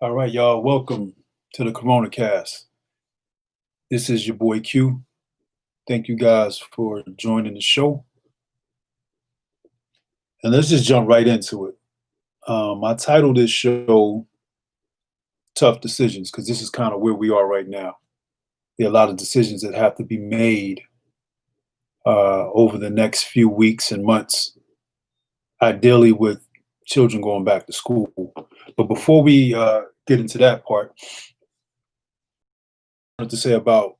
All right, y'all. Welcome to the CoronaCast. This is your boy Q. Thank you guys for joining the show. And let's just jump right into it. I titled this show Tough Decisions because this is kind of where we are right now. There are a lot of decisions that have to be made over the next few weeks and months, ideally with children going back to school. But before we get into that part, I wanted to say about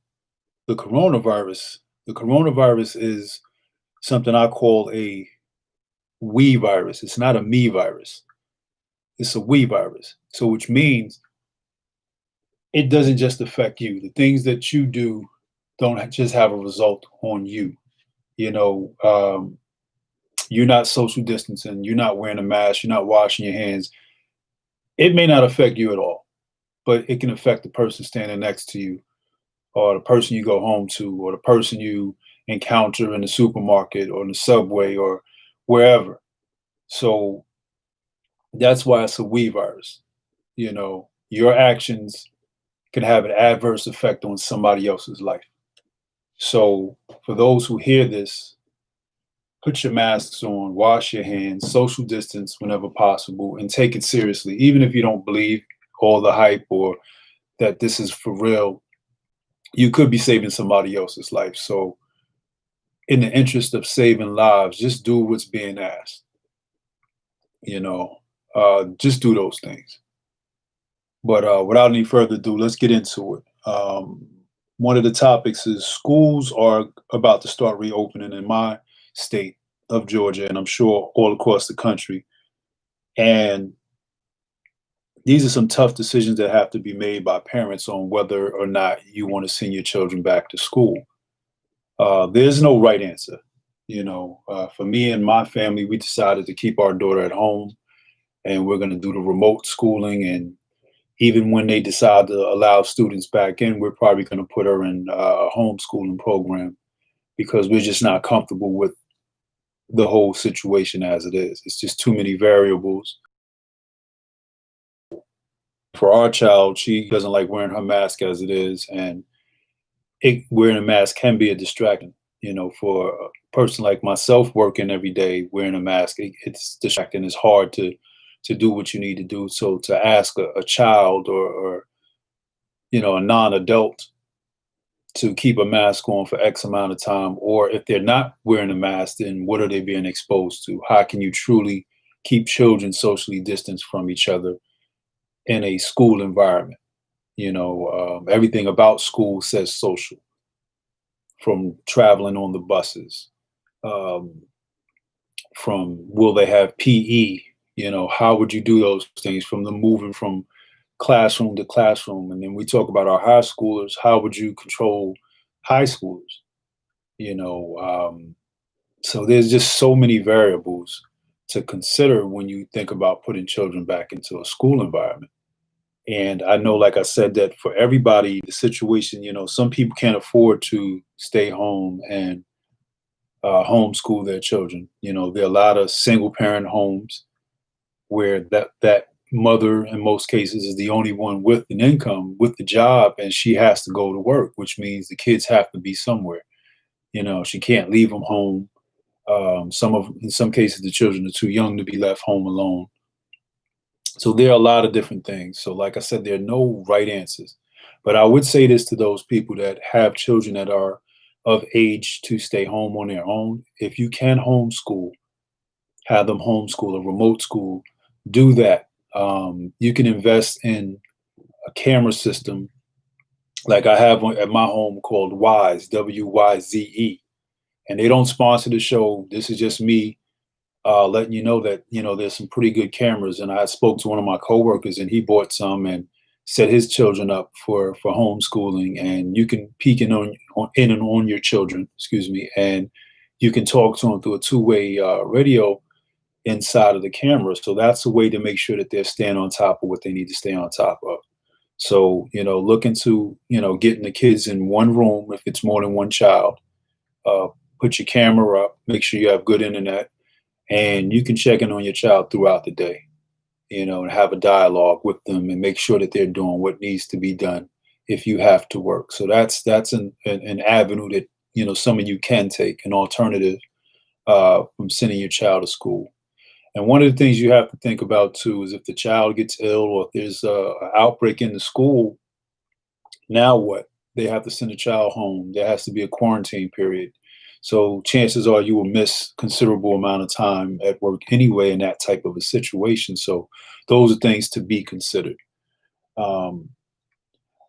the coronavirus. The coronavirus is something I call a we virus. It's not a me virus. It's a we virus. So, which means it doesn't just affect you. The things that you do don't just have a result on you. You know, you're not social distancing. You're not wearing a mask. You're not washing your hands. It may not affect you at all, but it can affect the person standing next to you, or the person you go home to, or the person you encounter in the supermarket or in the subway or wherever. So that's why it's a we virus. You know, your actions can have an adverse effect on somebody else's life. So for those who hear this, put your masks on, wash your hands, social distance whenever possible, and take it seriously. Even if you don't believe all the hype or that this is for real, you could be saving somebody else's life. So in the interest of saving lives, just do what's being asked. You know, just do those things. But without any further ado, let's get into it. One of the topics is schools are about to start reopening in my state of Georgia, and I'm sure all across the country. And these are some tough decisions that have to be made by parents on whether or not you want to send your children back to school. There's no right answer. For me and my family, we decided to keep our daughter at home, and we're going to do the remote schooling. And even when they decide to allow students back in, we're probably going to put her in a homeschooling program because we're just not comfortable with the whole situation as it is. It's just too many variables. For our child, she doesn't like wearing her mask as it is, and wearing a mask can be a distraction. For a person like myself working every day wearing a mask, it's distracting. It's hard to do what you need to do. So to ask a child or a non-adult to keep a mask on for X amount of time, or if they're not wearing a mask, then what are they being exposed to? How can you truly keep children socially distanced from each other in a school environment? Everything about school says social, from traveling on the buses, um, from will they have PE? How would you do those things, from the moving from classroom to classroom? And then we talk about our high schoolers. How would you control high schoolers? You know, um, so there's just so many variables to consider when you think about putting children back into a school environment. And I know, like I said, that for everybody, the situation, some people can't afford to stay home and homeschool their children. There are a lot of single parent homes where that mother in most cases is the only one with an income, with the job, and she has to go to work, which means the kids have to be somewhere. She can't leave them home. In some cases, the children are too young to be left home alone. So there are a lot of different things. So like I said, there are no right answers. But I would say this to those people that have children that are of age to stay home on their own. If you can homeschool, have them homeschool or remote school, do that. You can invest in a camera system like I have one at my home called Wise, WYZE. And they don't sponsor the show. This is just me letting you know that there's some pretty good cameras. And I spoke to one of my coworkers, and he bought some and set his children up for homeschooling. And you can peek in and on your children, excuse me, and you can talk to them through a two-way radio inside of the camera. So that's a way to make sure that they're staying on top of what they need to stay on top of. So look into getting the kids in one room if it's more than one child. Uh, put your camera up, make sure you have good internet, and you can check in on your child throughout the day. and have a dialogue with them and make sure that they're doing what needs to be done if you have to work. So that's an avenue that some of you can take, an alternative from sending your child to school. And one of the things you have to think about too is if the child gets ill or if there's an outbreak in the school, now what? They have to send a child home. There has to be a quarantine period. So chances are you will miss considerable amount of time at work anyway in that type of a situation. So those are things to be considered. Um,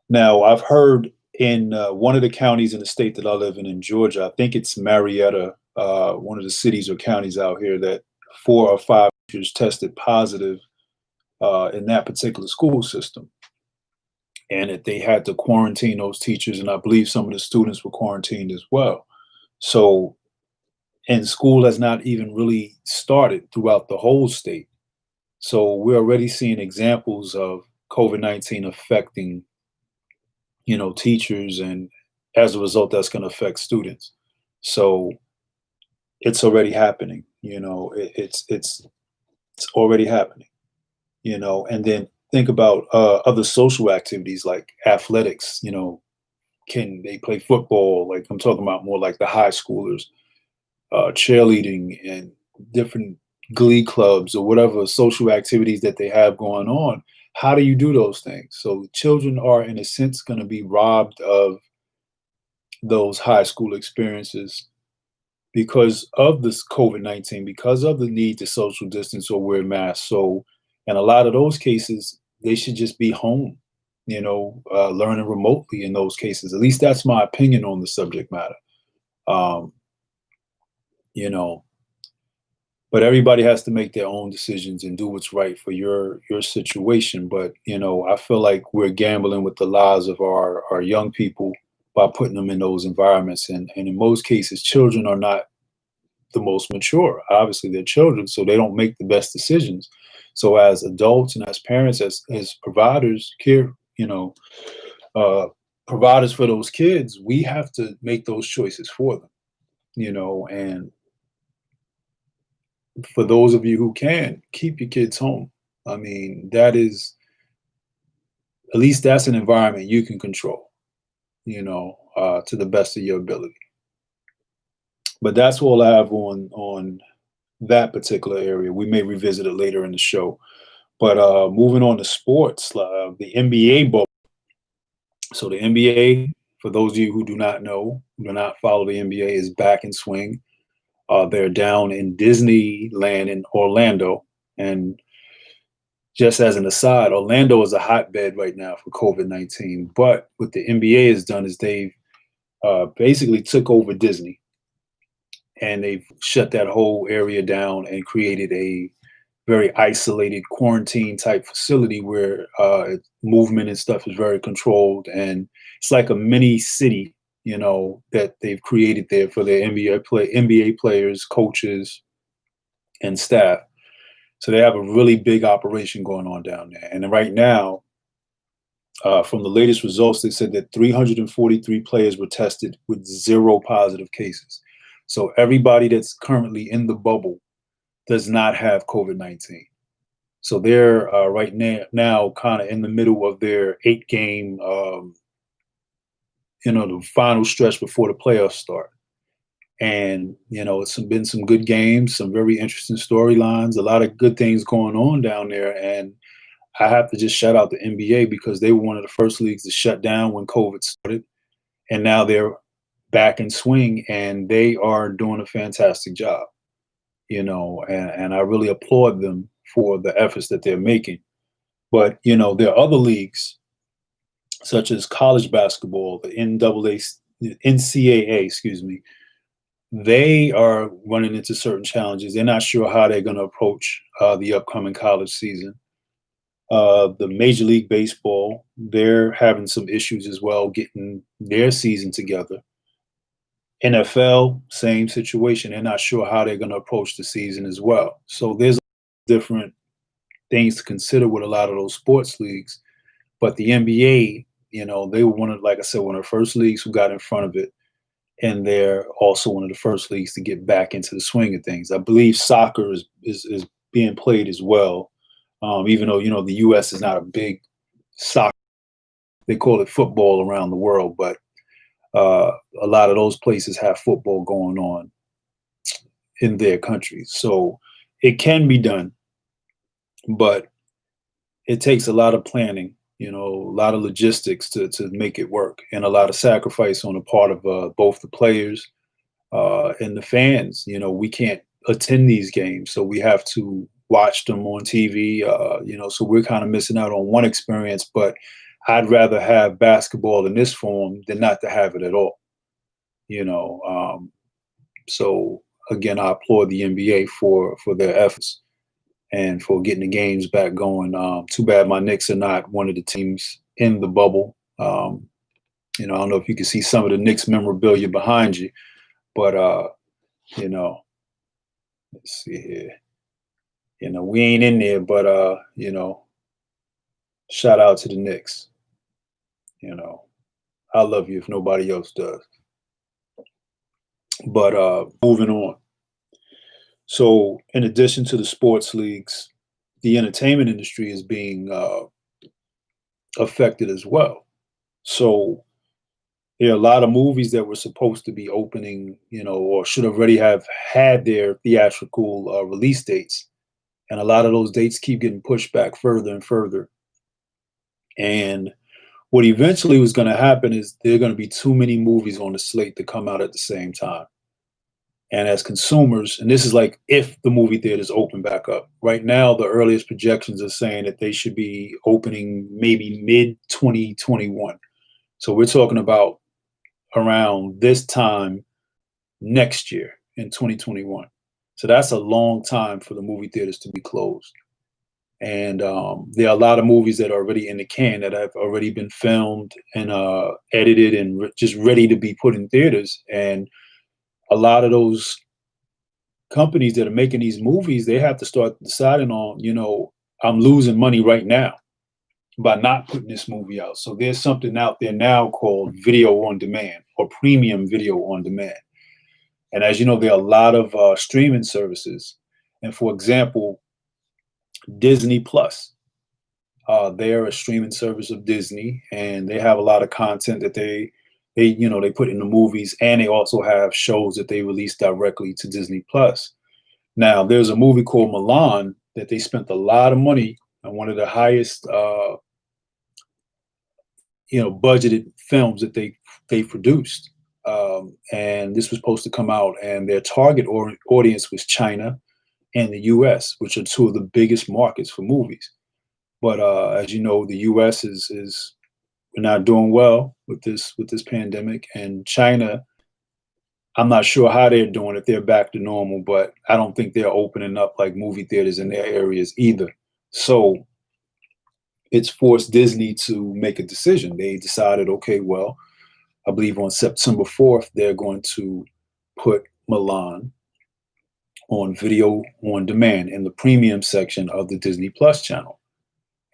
Now, I've heard in one of the counties in the state that I live in Georgia, I think it's Marietta, one of the cities or counties out here, that 4 or 5 teachers tested positive in that particular school system, and that they had to quarantine those teachers, and I believe some of the students were quarantined as well. So, and school has not even really started throughout the whole state. So we're already seeing examples of COVID-19 affecting teachers, and as a result, that's going to affect students. So it's already happening. It's already happening. And then think about other social activities like athletics. Can they play football? Like I'm talking about more like the high schoolers, cheerleading and different glee clubs or whatever social activities that they have going on. How do you do those things? So children are, in a sense, going to be robbed of those high school experiences because of this COVID-19, because of the need to social distance or wear masks. So, in a lot of those cases, they should just be home, learning remotely in those cases. At least that's my opinion on the subject matter. Um, you know, but everybody has to make their own decisions and do what's right for your situation. But I feel like we're gambling with the lives of our young people by putting them in those environments, and in most cases children are not the most mature. Obviously they're children, so they don't make the best decisions. So as adults and as parents, as providers, care, uh providers for those kids, we have to make those choices for them, and for those of you who can, keep your kids home. I mean, that is, at least that's an environment you can control, to the best of your ability. But that's all I have on that particular area. We may revisit it later in the show. But moving on to sports, the NBA bubble. So the NBA, for those of you who do not know, who do not follow the NBA, is back in swing. They're down in Disneyland in Orlando, and just as an aside, Orlando is a hotbed right now for COVID-19. But what the NBA has done is they've basically took over Disney, and they've shut that whole area down and created a very isolated quarantine type facility where movement and stuff is very controlled. And it's like a mini city, that they've created there for their NBA players, coaches, and staff. So they have a really big operation going on down there. And right now, from the latest results, they said that 343 players were tested with 0 positive cases. So everybody that's currently in the bubble does not have COVID-19. So they're right now kind of in the middle of their 8-game, the final stretch before the playoffs start. And, it's been some good games, some very interesting storylines, a lot of good things going on down there. And I have to just shout out the NBA because they were one of the first leagues to shut down when COVID started. And now they're back in swing and they are doing a fantastic job, and I really applaud them for the efforts that they're making. But, there are other leagues such as college basketball, the NCAA, excuse me. They are running into certain challenges. They're not sure how they're going to approach the upcoming college season. The Major League Baseball, they're having some issues as well getting their season together. NFL, same situation. They're not sure how they're going to approach the season as well. So there's different things to consider with a lot of those sports leagues. But the NBA, they were like I said, one of the first leagues who got in front of it. And they're also one of the first leagues to get back into the swing of things. I believe soccer is being played as well. Even though, the U.S. is not a big soccer, they call it football around the world, but uh, a lot of those places have football going on in their countries. So it can be done, but it takes a lot of planning, a lot of logistics to make it work, and a lot of sacrifice on the part of both the players and the fans. We can't attend these games, so we have to watch them on TV. So we're kind of missing out on one experience. But I'd rather have basketball in this form than not to have it at all. So again, I applaud the NBA for their efforts and for getting the games back going. Too bad my Knicks are not one of the teams in the bubble. I don't know if you can see some of the Knicks memorabilia behind you, but you know, let's see here. We ain't in there, but shout out to the Knicks. You know, I love you if nobody else does. But moving on. So, in addition to the sports leagues, the entertainment industry is being affected as well. So, there are a lot of movies that were supposed to be opening, or should already have had their theatrical release dates. And a lot of those dates keep getting pushed back further and further. And what eventually was going to happen is there are going to be too many movies on the slate to come out at the same time. And as consumers, and this is like if the movie theaters open back up. Right now, the earliest projections are saying that they should be opening maybe mid 2021. So we're talking about around this time next year in 2021. So that's a long time for the movie theaters to be closed. And there are a lot of movies that are already in the can that have already been filmed and edited and just ready to be put in theaters. And a lot of those companies that are making these movies, they have to start deciding on, I'm losing money right now by not putting this movie out. So there's something out there now called video on demand or premium video on demand. And as you know, there are a lot of streaming services. And for example, Disney Plus. They're a streaming service of Disney, and they have a lot of content that they put in the movies, and they also have shows that they release directly to Disney Plus. Now, there's a movie called Milan that they spent a lot of money on, one of the highest budgeted films that they produced. And this was supposed to come out, and their target audience was China and the U.S., which are two of the biggest markets for movies. But as you know, the U.S. is we're not doing well with this pandemic, and China, I'm not sure how they're doing if they're back to normal, but I don't think they're opening up like movie theaters in their areas either. So it's forced Disney to make a decision. They decided, okay, well, I believe on September 4th, they're going to put Milan on video on demand in the premium section of the Disney Plus channel.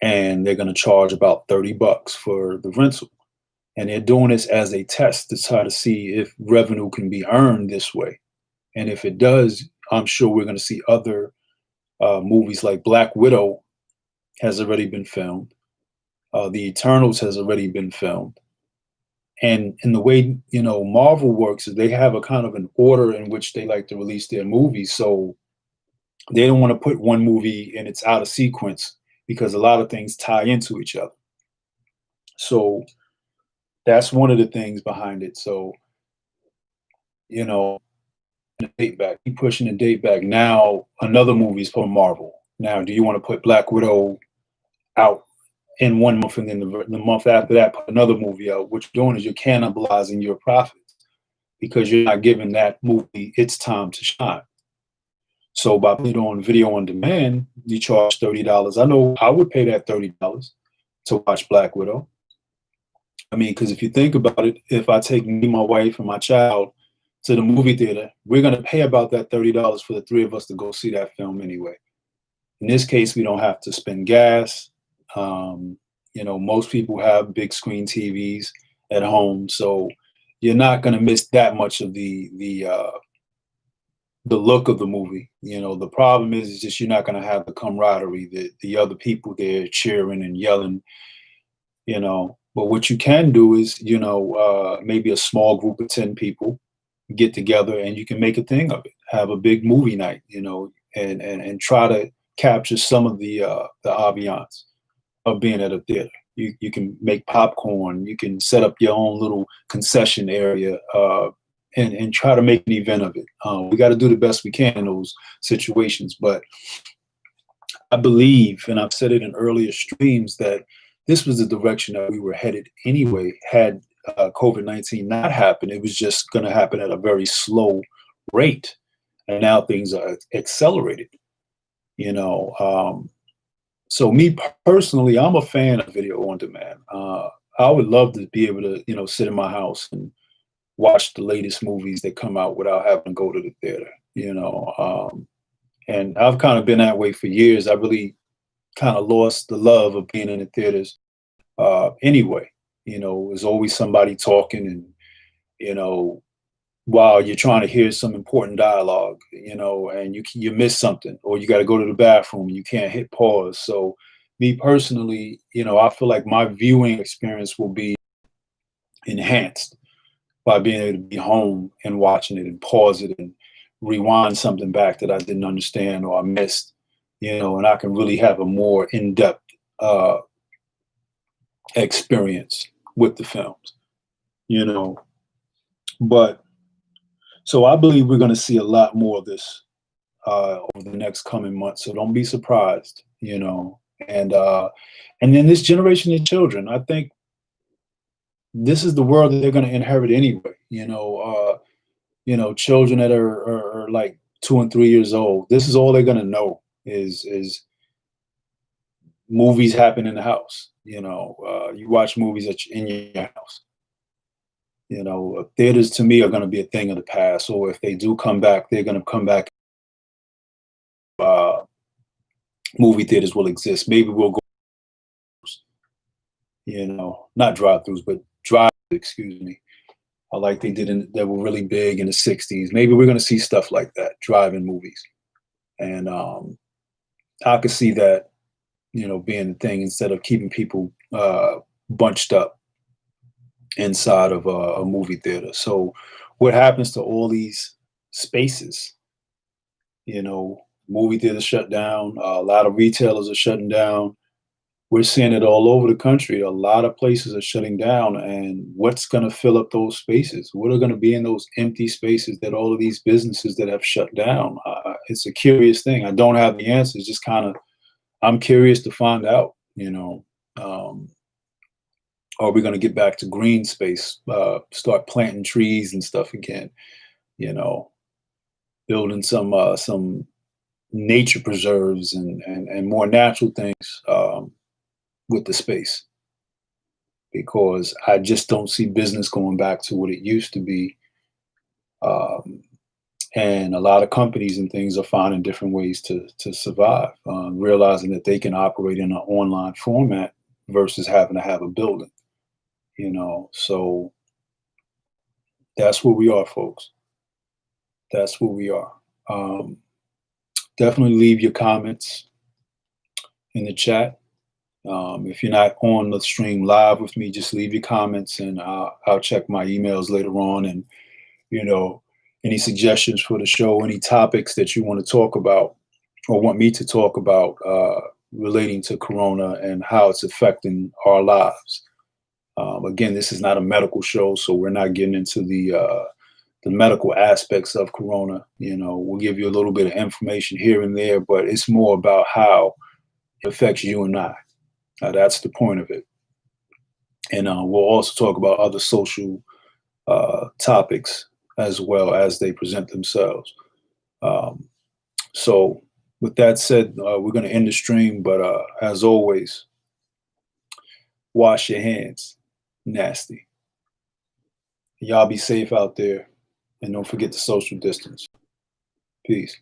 And they're going to charge about $30 for the rental. And they're doing this as a test to try to see if revenue can be earned this way. And if it does, I'm sure we're going to see other movies like Black Widow has already been filmed. The Eternals has already been filmed. And in the way, Marvel works is they have a kind of an order in which they like to release their movies. So they don't want to put one movie and it's out of sequence because a lot of things tie into each other. So that's one of the things behind it. So, the date back, keep pushing the date back. Now another movie is from Marvel. Now, do you want to put Black Widow out in 1 month and then the month after that put another movie out? What you're doing is you're cannibalizing your profits because you're not giving that movie its time to shine. So by putting it on video on demand, you charge $30. I know I would pay that $30 to watch Black Widow. I mean, because if you think about it, if I take me, my wife, and my child to the movie theater, we're going to pay about that $30 for the three of us to go see that film anyway. In this case, we don't have to spend gas. Most people have big screen TVs at home, so you're not going to miss that much of the the look of the movie. The problem is just you're not going to have the camaraderie, the other people there cheering and yelling. But what you can do is, maybe a small group of 10 people get together and you can make a thing of it. Have a big movie night, and try to capture some of the ambiance of being at a theater. You can make popcorn. You can set up your own little concession area, and try to make an event of it. We got to do the best we can in those situations. But I believe, and I've said it in earlier streams, that this was the direction that we were headed anyway. Had COVID-19 not happened, it was just going to happen at a very slow rate. And now things are accelerated. You know, so me personally, I'm a fan of video on demand. I would love to be able to, sit in my house and watch the latest movies that come out without having to go to the theater. And I've kind of been that way for years. I really kind of lost the love of being in the theaters. Anyway, there's always somebody talking, and while you're trying to hear some important dialogue, and you miss something, or you got to go to the bathroom and you can't hit pause. So me personally, I feel like my viewing experience will be enhanced by being able to be home and watching it and pause it and rewind something back that I didn't understand or I missed, and I can really have a more in-depth experience with the films, But so I believe we're going to see a lot more of this over the next coming months. So don't be surprised, And then this generation of children, I think this is the world that they're going to inherit anyway. Children that are like 2 and 3 years old. This is all they're going to know is movies happen in the house. You watch movies in your house. Theaters to me are going to be a thing of the past. Or if they do come back, they're going to come back. Movie theaters will exist. Maybe we'll go, not drive-throughs, but excuse me. Like they did that were really big in the 60s. Maybe we're going to see stuff like that, drive-in movies. And I could see that, being a thing instead of keeping people bunched up inside of a movie theater. So what happens to all these spaces? Movie theaters shut down. A lot of retailers are shutting down. We're seeing it all over the country. A lot of places are shutting down. And what's going to fill up those spaces? What are going to be in those empty spaces that all of these businesses that have shut down? It's a curious thing. I don't have the answers. Just kind of, I'm curious to find out, are we going to get back to green space, start planting trees and stuff again, building some nature preserves and more natural things with the space, because I just don't see business going back to what it used to be. And a lot of companies and things are finding different ways to survive, realizing that they can operate in an online format versus having to have a building. So that's where we are, folks. That's where we are. Definitely leave your comments in the chat. If you're not on the stream live with me, just leave your comments, and I'll check my emails later on. And any suggestions for the show, any topics that you want to talk about or want me to talk about relating to Corona and how it's affecting our lives. Again, this is not a medical show, so we're not getting into the medical aspects of Corona. We'll give you a little bit of information here and there, but it's more about how it affects you and I. That's the point of it. And we'll also talk about other social topics as well as they present themselves. So with that said, we're going to end the stream, but as always, wash your hands. Nasty. Y'all be safe out there, and don't forget to social distance. Peace.